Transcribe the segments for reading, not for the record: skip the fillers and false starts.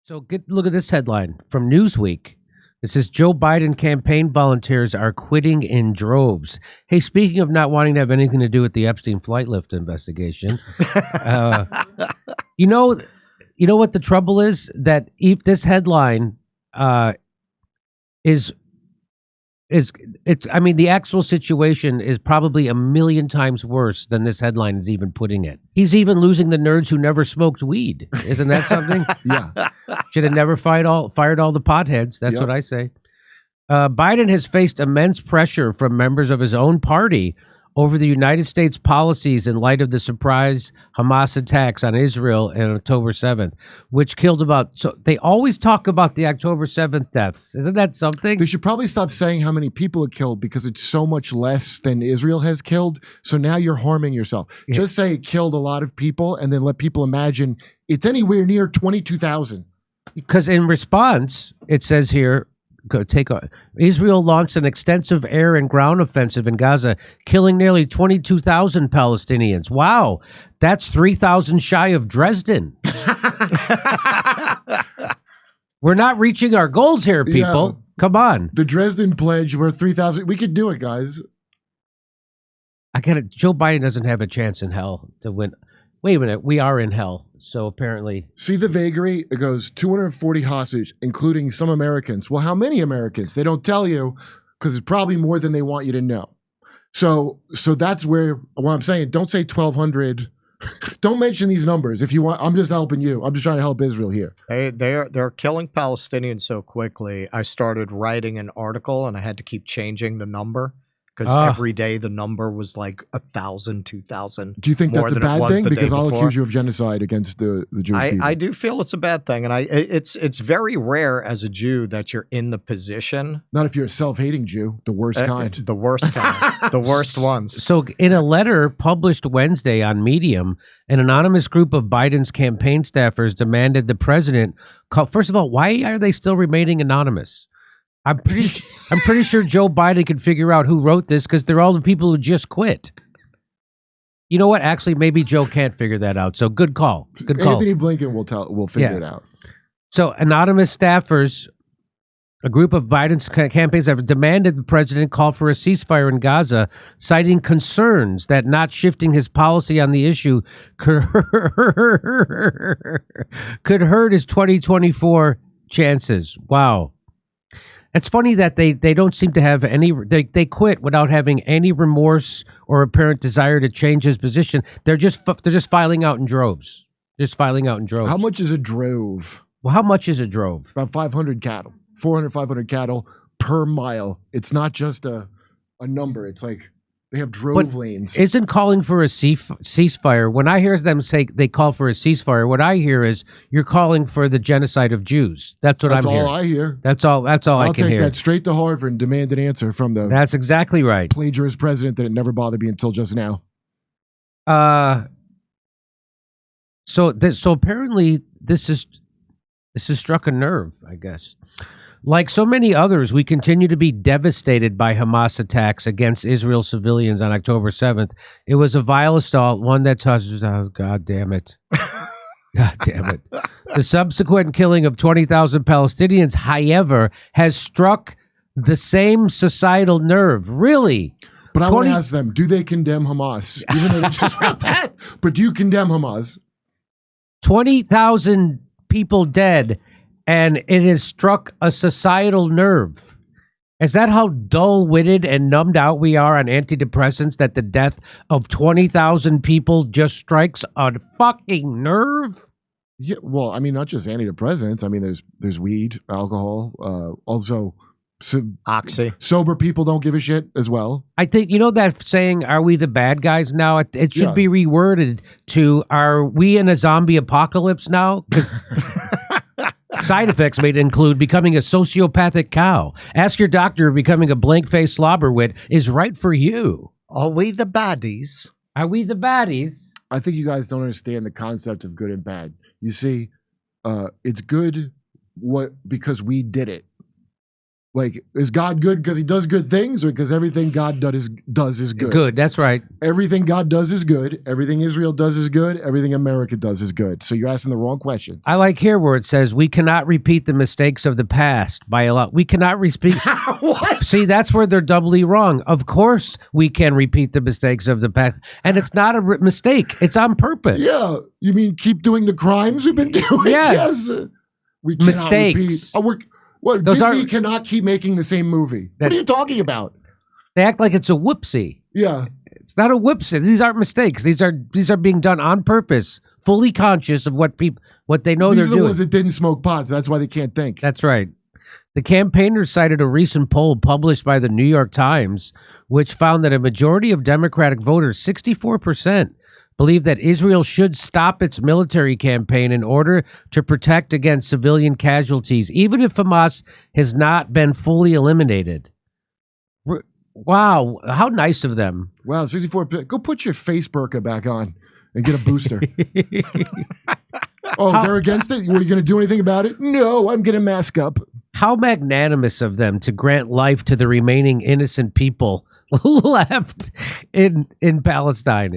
So look at this headline from Newsweek. It says Joe Biden campaign volunteers are quitting in droves. Hey, speaking of not wanting to have anything to do with the Epstein flight lift investigation, you know what the trouble is? That if this headline is I mean, the actual situation is probably a million times worse than this headline is even putting it. He's even losing the nerds who never smoked weed. Isn't that something? Yeah. Should have never fired all the potheads. That's what I say. Biden has faced immense pressure from members of his own party over the United States policies in light of the surprise Hamas attacks on Israel on October 7th, which killed so they always talk about the October 7th deaths. Isn't that something? They should probably stop saying how many people it killed because it's so much less than Israel has killed. So now you're harming yourself. Yeah. Just say it killed a lot of people and then let people imagine it's anywhere near 22,000. Because in response, it says here, Israel launched an extensive air and ground offensive in Gaza, killing nearly 22,000 Palestinians. Wow, that's 3,000 shy of Dresden. We're not reaching our goals here, people. Yeah. Come on. The Dresden Pledge, we're 3,000. We could do it, guys. I get it. Joe Biden doesn't have a chance in hell to win. Wait a minute, we are in hell. So apparently... See the vagary? It goes 240 hostage, including some Americans. Well, how many Americans? They don't tell you because it's probably more than they want you to know. So that's where, what I'm saying, don't say 1,200. Don't mention these numbers. If you want, I'm just helping you. I'm just trying to help Israel here. They're killing Palestinians so quickly. I started writing an article and I had to keep changing the number. Because every day the number was like 1,000, 2,000. Do you think that's a bad thing? Because I'll accuse you of genocide against the Jewish people. I do feel it's a bad thing, and it's very rare as a Jew that you're in the position. Not if you're a self-hating Jew, the worst kind. The worst kind, the worst ones. So, in a letter published Wednesday on Medium, an anonymous group of Biden's campaign staffers demanded the president call. First of all, why are they still remaining anonymous? I'm pretty sure Joe Biden can figure out who wrote this because they're all the people who just quit. You know what? Actually, maybe Joe can't figure that out. So good call. Good call. Anthony Blinken will figure it out. So anonymous staffers, a group of Biden's campaigns have demanded the president call for a ceasefire in Gaza, citing concerns that not shifting his policy on the issue could hurt his 2024 chances. Wow. It's funny that they don't seem to have any. They quit without having any remorse or apparent desire to change his position. They're just filing out in droves. Just filing out in droves. How much is a drove? Well, how much is a drove? About 500 cattle, 400, 500 cattle per mile. It's not just a number. It's like they have drove lanes. Isn't calling for a ceasefire? When I hear them say they call for a ceasefire, what I hear is you're calling for the genocide of Jews. That's I'm hearing. That's all I hear. That's all I can hear. I'll take that straight to Harvard and demand an answer from the. That's exactly right. Plagiarist president that it never bothered me until just now. So apparently this has struck a nerve, I guess. Like so many others, we continue to be devastated by Hamas attacks against Israel civilians on October 7th. It was a vile assault, one that touches, oh, God damn it. God damn it. The subsequent killing of 20,000 Palestinians, however, has struck the same societal nerve. Really? But I want to ask them, do they condemn Hamas? Even though they just read that. But do you condemn Hamas? 20,000 people dead. And it has struck a societal nerve. Is that how dull-witted and numbed out we are on antidepressants that the death of 20,000 people just strikes a fucking nerve? Yeah, well, I mean, not just antidepressants. I mean, there's weed, alcohol, also Oxy. Sober people don't give a shit as well. I think, you know that saying, are we the bad guys now? It should be reworded to, are we in a zombie apocalypse now? Side effects may include becoming a sociopathic cow. Ask your doctor if becoming a blank-faced slobberwit is right for you. Are we the baddies? Are we the baddies? I think you guys don't understand the concept of good and bad. You see, it's good because we did it. Like, is God good because he does good things, or because everything God does is good? Good, that's right. Everything God does is good. Everything Israel does is good. Everything America does is good. So you're asking the wrong questions. I like here where it says we cannot repeat the mistakes of the past by a lot. We cannot repeat. What? See, that's where they're doubly wrong. Of course, we can repeat the mistakes of the past, and it's not a mistake. It's on purpose. Yeah, you mean keep doing the crimes we've been doing? Yes. We cannot Mistakes. repeat. Disney cannot keep making the same movie. What are you talking about? They act like it's a whoopsie. Yeah. It's not a whoopsie. These aren't mistakes. These are being done on purpose, fully conscious of what they know These they're are the doing. ones that didn't smoke pot, so that's why they can't think. That's right. The campaigners cited a recent poll published by the New York Times, which found that a majority of Democratic voters, 64%, believe that Israel should stop its military campaign in order to protect against civilian casualties, even if Hamas has not been fully eliminated. Wow, how nice of them. Wow, 64. Go put your face burqa back on and get a booster. They're against it? Were you going to do anything about it? No, I'm going to mask up. How magnanimous of them to grant life to the remaining innocent people left in Palestine.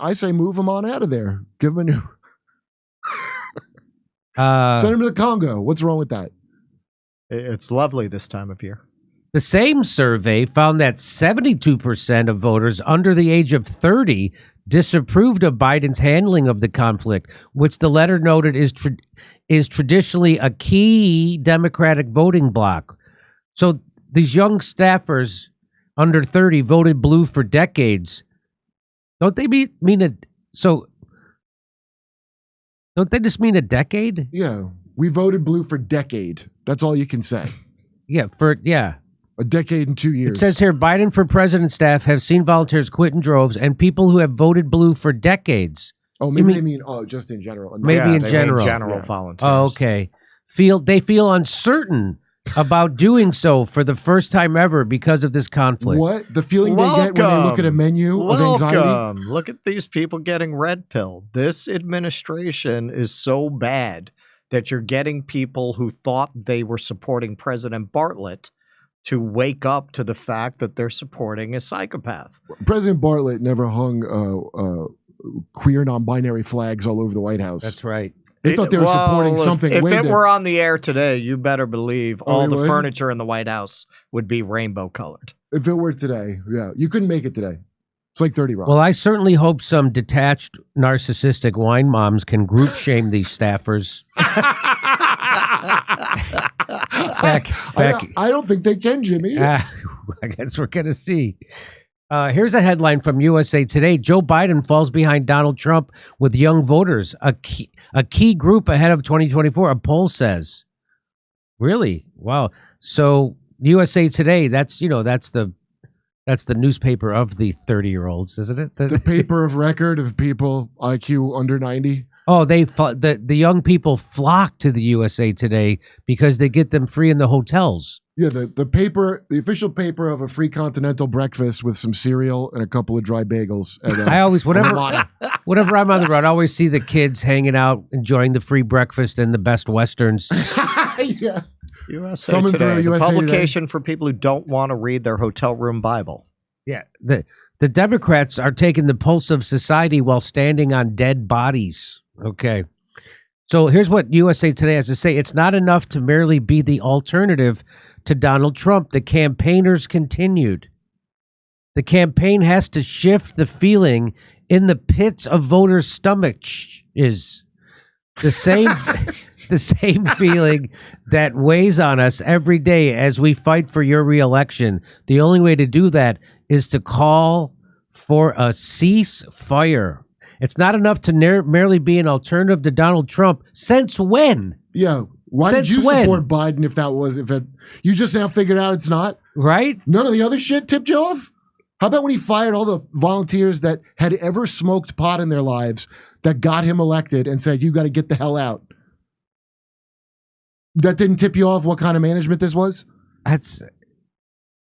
I say move them on out of there. Give them a new... Send them to the Congo. What's wrong with that? It's lovely this time of year. The same survey found that 72% of voters under the age of 30 disapproved of Biden's handling of the conflict, which the letter noted is traditionally a key Democratic voting bloc. So these young staffers under 30 voted blue for decades. Don't they mean it? So don't they just mean a decade? Yeah, we voted blue for decade. That's all you can say. Yeah, a decade and 2 years. It says here, Biden for president staff have seen volunteers quit in droves and people who have voted blue for decades. Oh, maybe they mean just in general. Maybe in general. General volunteers. Oh, okay. They feel uncertain about doing so for the first time ever because of this conflict. What? The feeling they get when they look at a menu of anxiety? Look at these people getting red pilled. This administration is so bad that you're getting people who thought they were supporting President Bartlett to wake up to the fact that they're supporting a psychopath. President Bartlett never hung queer non-binary flags all over the White House. That's right. They thought they were supporting something if way it different. were on the air today, you better believe all the would? furniture in the White House would be rainbow colored. If it were today, yeah. You couldn't make it today. It's like 30 Rock. Well, I certainly hope some detached, narcissistic wine moms can group shame these staffers. I don't think they can, Jimmy. I guess we're going to see. Here's a headline from USA Today. Joe Biden falls behind Donald Trump with young voters, a key group ahead of 2024, a poll says. Really? Wow. So USA Today, that's the newspaper of the 30-year-olds, isn't it? The paper of record of people IQ under 90. Oh, the young people flock to the USA Today because they get them free in the hotels. Yeah, the official paper of a free continental breakfast with some cereal and a couple of dry bagels. And, I always, whenever I'm on the road, I always see the kids hanging out, enjoying the free breakfast and the best Westerns. Yeah. USA Today, the publication for people who don't want to read their hotel room Bible. Yeah, the Democrats are taking the pulse of society while standing on dead bodies. Okay. So here's what USA Today has to say. It's not enough to merely be the alternative to Donald Trump. The campaigners continued. The campaign has to shift the feeling in the pits of voters' stomachs is the same the same feeling that weighs on us every day as we fight for your reelection. The only way to do that is to call for a ceasefire. It's not enough to merely be an alternative to Donald Trump. Since when? Yeah. Why did you support Biden if you just now figured out it's not? Right? None of the other shit tipped you off? How about when he fired all the volunteers that had ever smoked pot in their lives that got him elected and said, you got to get the hell out? That didn't tip you off what kind of management this was? That's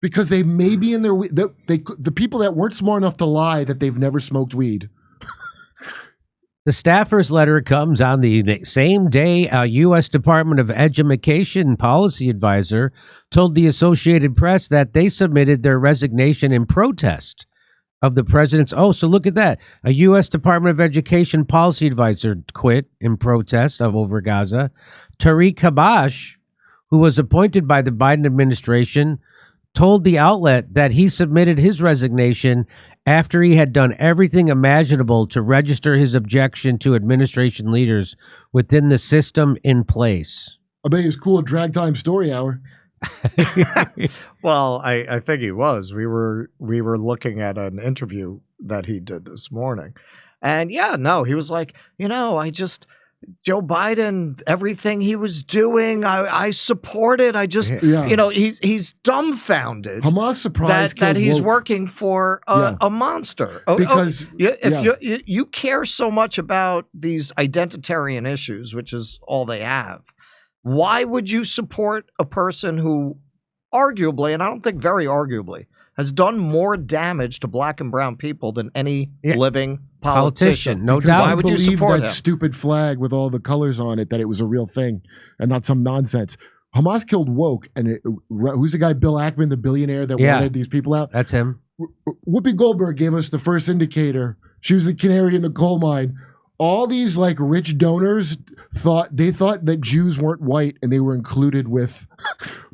because they may be in the people that weren't smart enough to lie that they've never smoked weed. The staffer's letter comes on the same day a U.S. Department of Education policy advisor told the Associated Press that they submitted their resignation in protest of the president's. Oh, so look at that. A U.S. Department of Education policy advisor quit in protest of over Gaza. Tariq Habash, who was appointed by the Biden administration, told the outlet that he submitted his resignation after he had done everything imaginable to register his objection to administration leaders within the system in place. I bet he was cool at Drag Time Story Hour. Well, I think he was. We were looking at an interview that he did this morning. And yeah, no, he was like, Joe Biden, everything he was doing, I support it. He's dumbfounded. Hamas surprised that he's woke. working for a monster. Because if you care so much about these identitarian issues, which is all they have, why would you support a person who arguably, and I don't think very arguably, has done more damage to black and brown people than any living politician? No because doubt. Why would you believe support that him? stupid flag with all the colors on it, that it was a real thing and not some nonsense? Hamas killed woke, and who's the guy, Bill Ackman, the billionaire that wanted these people out? That's him. Whoopi Goldberg gave us the first indicator. She was the canary in the coal mine. All these like rich donors thought that Jews weren't white and they were included with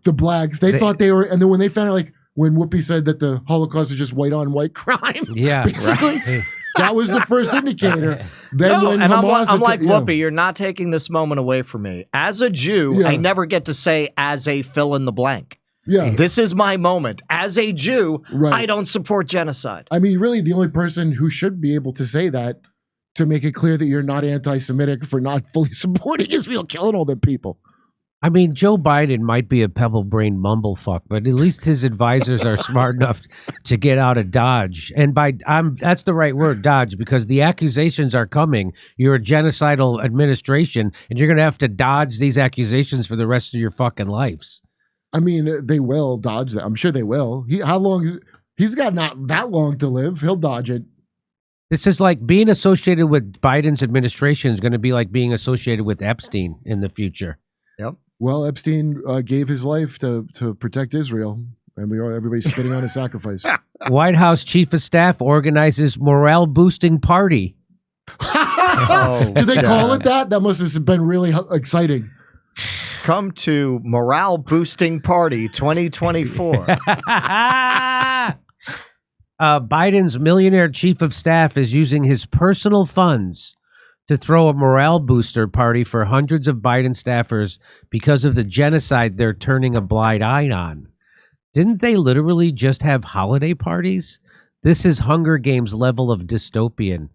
the blacks. They thought they were, and then when they found out, like when Whoopi said that the Holocaust is just white on white crime, basically, that was the first indicator. Then when Hamas, I'm like, Whoopi, you're not taking this moment away from me. As a Jew, I never get to say as a fill in the blank. Yeah, this is my moment. As a Jew, I don't support genocide. I mean, really, the only person who should be able to say that, to make it clear that you're not anti-Semitic for not fully supporting Israel killing all the people. I mean, Joe Biden might be a pebble-brained mumblefuck, but at least his advisors are smart enough to get out of Dodge. And that's the right word, Dodge, because the accusations are coming. You're a genocidal administration, and you're going to have to dodge these accusations for the rest of your fucking lives. I mean, they will dodge that. I'm sure they will. He's got not that long to live. He'll dodge it. This is like being associated with Biden's administration is going to be like being associated with Epstein in the future. Yep. Well, Epstein gave his life to protect Israel, and everybody's spitting on his sacrifice. White House Chief of Staff organizes morale-boosting party. Do they call it that? That must have been really exciting. Come to Morale Boosting Party 2024. Biden's millionaire chief of staff is using his personal funds to throw a morale booster party for hundreds of Biden staffers because of the genocide they're turning a blind eye on. Didn't they literally just have holiday parties? This is Hunger Games level of dystopian.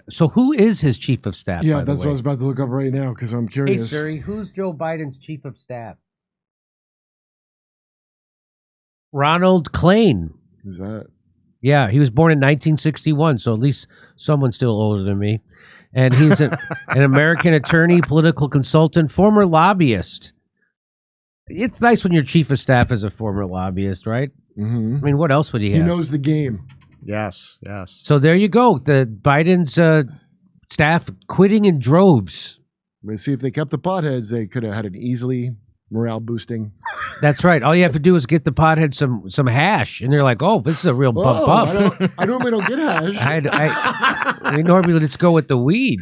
So who is his chief of staff? Yeah, that's what I was about to look up right now because I'm curious. Hey, Siri, who's Joe Biden's chief of staff? Ronald Klain. Is that? Yeah, he was born in 1961, so at least someone's still older than me. And he's an American attorney, political consultant, former lobbyist. It's nice when your chief of staff is a former lobbyist, right? Mm-hmm. I mean, what else would he have? He knows the game. Yes. So there you go. The Biden's staff quitting in droves. Let's see if they kept the potheads. They could have had an easily morale boosting. That's right. All you have to do is get the pothead some hash, and they're like, "Oh, this is a real buff." I normally don't get hash. We normally just go with the weed.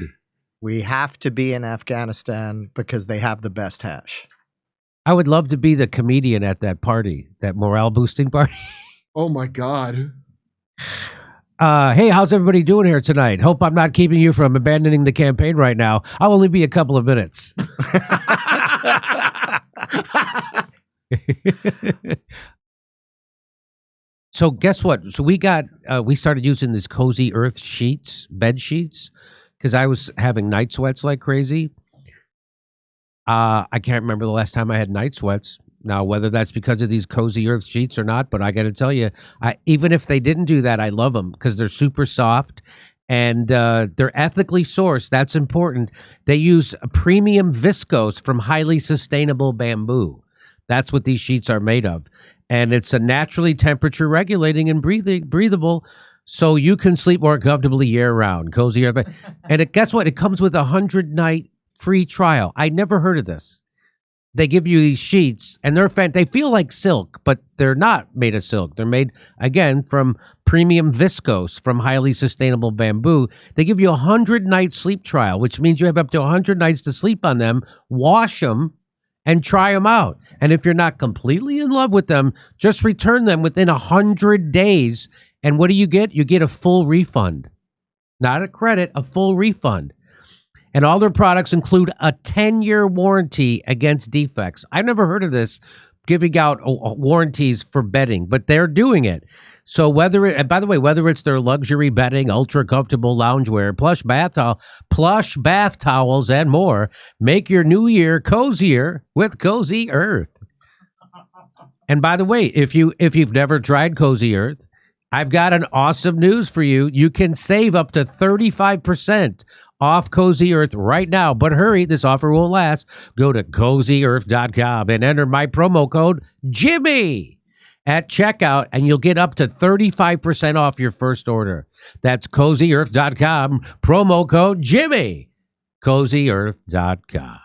We have to be in Afghanistan because they have the best hash. I would love to be the comedian at that party, that morale boosting party. Oh my God. Hey, how's everybody doing here tonight? Hope I'm not keeping you from abandoning the campaign right now. I'll only be a couple of minutes. So guess what? So we started using these Cozy Earth sheets, bed sheets, because I was having night sweats like crazy. I can't remember the last time I had night sweats. Now, whether that's because of these Cozy Earth sheets or not, but I got to tell you, even if they didn't do that, I love them because they're super soft and they're ethically sourced. That's important. They use a premium viscose from highly sustainable bamboo. That's what these sheets are made of. And it's a naturally temperature regulating and breathable so you can sleep more comfortably year-round. Cozy Earth. And guess what? It comes with a 100-night free trial. I never heard of this. They give you these sheets, and they feel like silk, but they're not made of silk. They're made, again, from premium viscose, from highly sustainable bamboo. They give you a 100-night sleep trial, which means you have up to 100 nights to sleep on them, wash them, and try them out. And if you're not completely in love with them, just return them within 100 days. And what do you get? You get a full refund. Not a credit, a full refund. And all their products include a 10-year warranty against defects. I've never heard of this, giving out warranties for bedding, but they're doing it. So whether it's their luxury bedding, ultra comfortable loungewear, plush bath towels, and more, make your new year cozier with Cozy Earth. And by the way, if you've never tried Cozy Earth, I've got an awesome news for you. You can save up to 35% off Cozy Earth right now. But hurry, this offer won't last. Go to CozyEarth.com and enter my promo code Jimmy at checkout, and you'll get up to 35% off your first order. That's CozyEarth.com, promo code Jimmy. CozyEarth.com.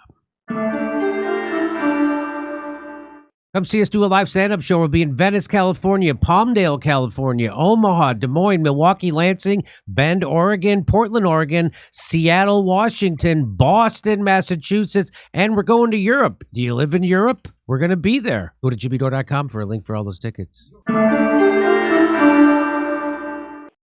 Come see us do a live stand-up show. We'll be in Venice, California, Palmdale, California, Omaha, Des Moines, Milwaukee, Lansing, Bend, Oregon, Portland, Oregon, Seattle, Washington, Boston, Massachusetts, and we're going to Europe. Do you live in Europe? We're going to be there. Go to jimmydore.com for a link for all those tickets.